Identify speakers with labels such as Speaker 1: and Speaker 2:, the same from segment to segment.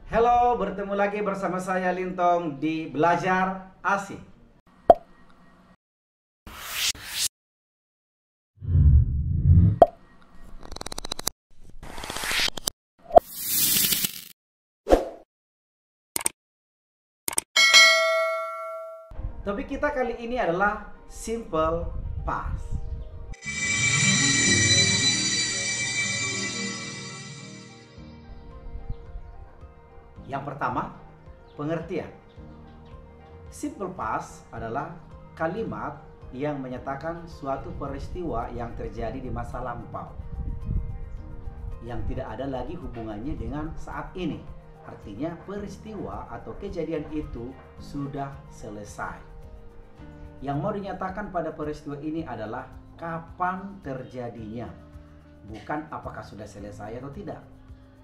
Speaker 1: Halo, bertemu lagi bersama saya Lintong di Belajar Asik. Topik kita kali ini adalah simple past. Yang pertama, pengertian. Simple past adalah kalimat yang menyatakan suatu peristiwa yang terjadi di masa lampau, yang tidak ada lagi hubungannya dengan saat ini. Artinya peristiwa atau kejadian itu sudah selesai. Yang mau dinyatakan pada peristiwa ini adalah kapan terjadinya, bukan apakah sudah selesai atau tidak,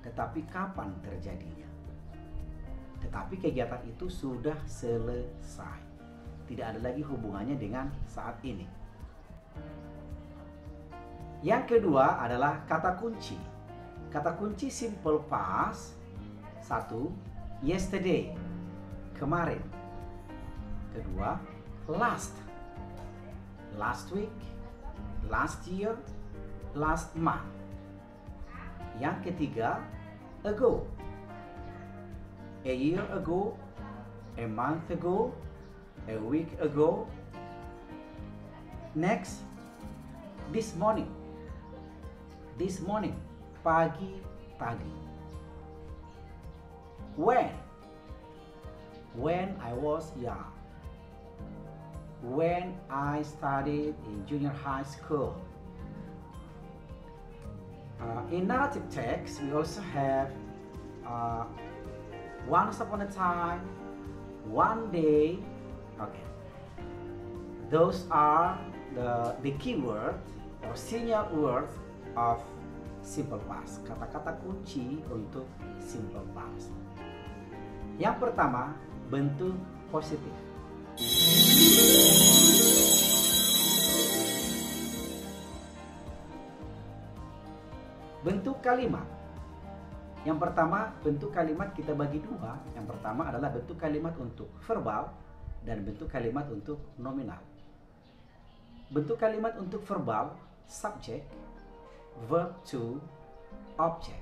Speaker 1: tetapi kapan terjadinya. Tetapi kegiatan itu sudah selesai, tidak ada lagi hubungannya dengan saat ini. Yang kedua adalah kata kunci. Kata kunci simple past. 1. Yesterday, kemarin. Kedua, last week, last year, last month. Yang ketiga, ago, a year ago, a month ago, a week ago. Next, this morning, pagi tadi. When I was young, when I studied in junior high school. In narrative text, we also have once upon a time, one day. Okay, those are the keyword or senior words of simple past. Kata-kata kunci untuk simple past. Yang pertama, bentuk positif. Bentuk kalimat. Yang pertama, bentuk kalimat kita bagi dua. Yang pertama adalah bentuk kalimat untuk verbal dan bentuk kalimat untuk nominal. Bentuk kalimat untuk verbal, subject, verb to, object.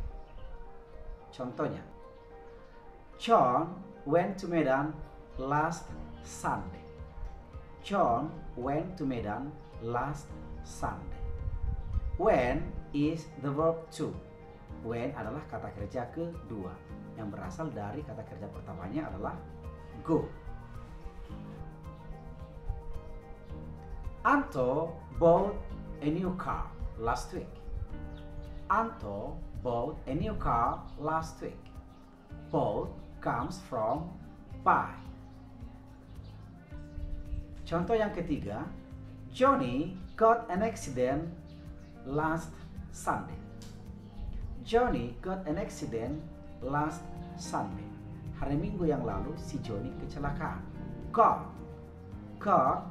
Speaker 1: Contohnya, John went to Medan last Sunday. John went to Medan last Sunday. When is the verb to. When adalah kata kerja kedua yang berasal dari kata kerja pertamanya adalah go. Anto bought a new car last week. Anto bought a new car last week. Bought comes from buy. Contoh yang ketiga, Johnny got an accident last Sunday. Johnny got an accident last Sunday. Hari Minggu yang lalu si Johnny kecelakaan. Got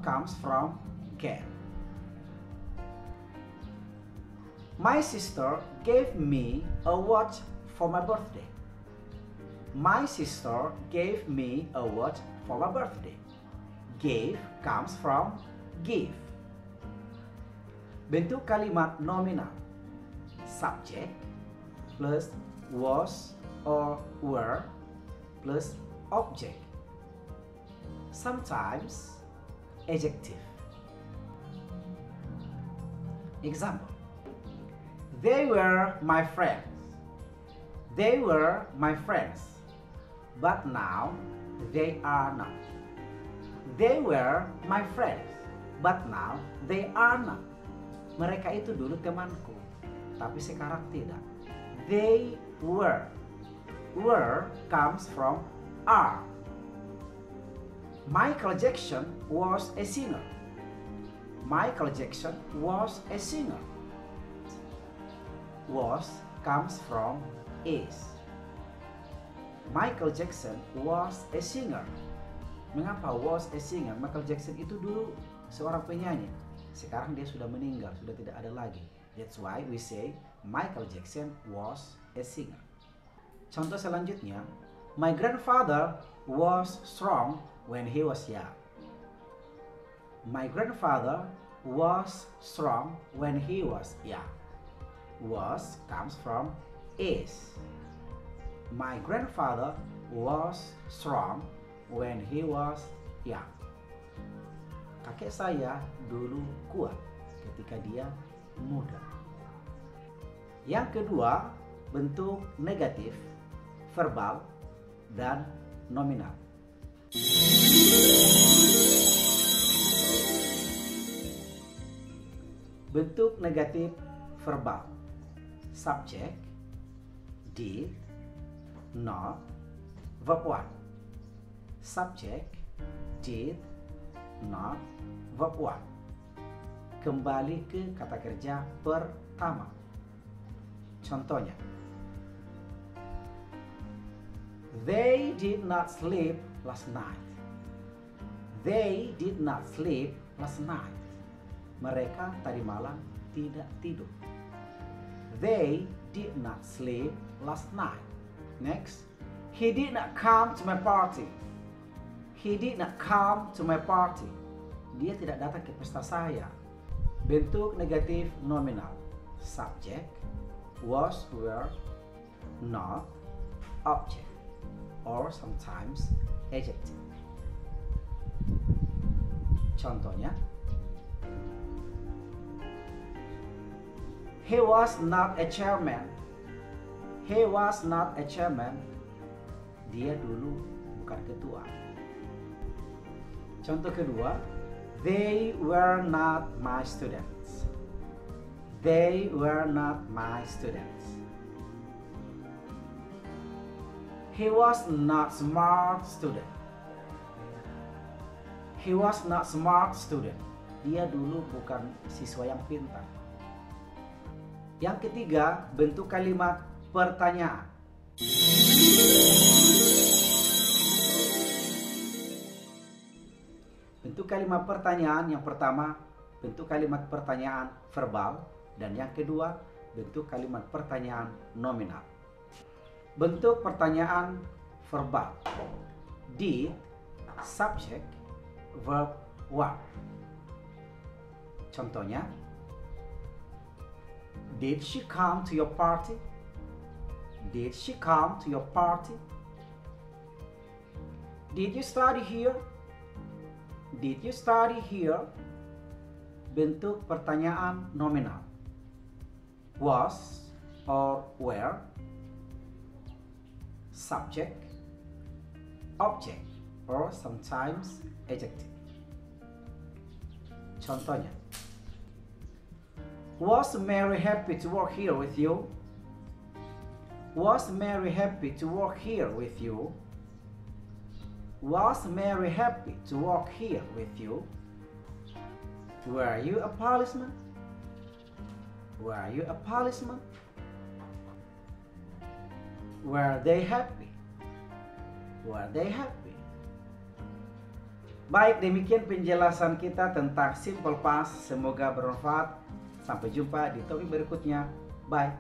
Speaker 1: comes from get. My sister gave me a watch for my birthday. My sister gave me a watch for my birthday. Gave comes from give. Bentuk kalimat nominal. Subject plus was or were plus object. Sometimes adjective. Example. They were my friends. They were my friends. But now they are not. They were my friends. But now they are not. Mereka itu dulu temanku, tapi sekarang tidak. They were. Were comes from are. Michael Jackson was a singer. Michael Jackson was a singer. Was comes from is. Michael Jackson was a singer. Mengapa was a singer? Michael Jackson itu dulu seorang penyanyi. Sekarang dia sudah meninggal, sudah tidak ada lagi. That's why we say Michael Jackson was a singer. Contoh selanjutnya, My grandfather was strong when he was young. My grandfather was strong when he was young. Was comes from is. My grandfather was strong when he was young. Kakek saya dulu kuat ketika dia muda. Yang kedua, bentuk negatif, verbal, dan nominal. Bentuk negatif verbal. Subject, did, not, verb 1. Subject, did, not, verb 1. Kembali ke kata kerja pertama. Contohnya, they did not sleep last night. They did not sleep last night. Mereka tadi malam tidak tidur. They did not sleep last night. Next, he did not come to my party. He did not come to my party. Dia tidak datang ke pesta saya. Bentuk negatif nominal. Subject, was, were, not, object, or sometimes adjective. Contohnya, he was not a chairman. He was not a chairman. Dia dulu bukan ketua. Contoh kedua, they were not my students. They were not my students. He was not smart student. He was not smart student. Dia dulu bukan siswa yang pintar. Yang ketiga, bentuk kalimat pertanyaan. Bentuk kalimat pertanyaan yang pertama, bentuk kalimat pertanyaan verbal, dan yang kedua, bentuk kalimat pertanyaan nominal. Bentuk pertanyaan verbal. Did, subject, verb 1. Contohnya, did she come to your party? Did she come to your party? Did you study here? Did you study here? Bentuk pertanyaan nominal. Was or were, subject, object, or sometimes adjective. Contohnya, was Mary happy to work here with you? Was Mary happy to work here with you? Was Mary happy to work here with you? Were you a policeman? Were you a policeman? Were they happy? Were they happy? Baik, demikian penjelasan kita tentang simple past. Semoga bermanfaat. Sampai jumpa di topik berikutnya. Bye.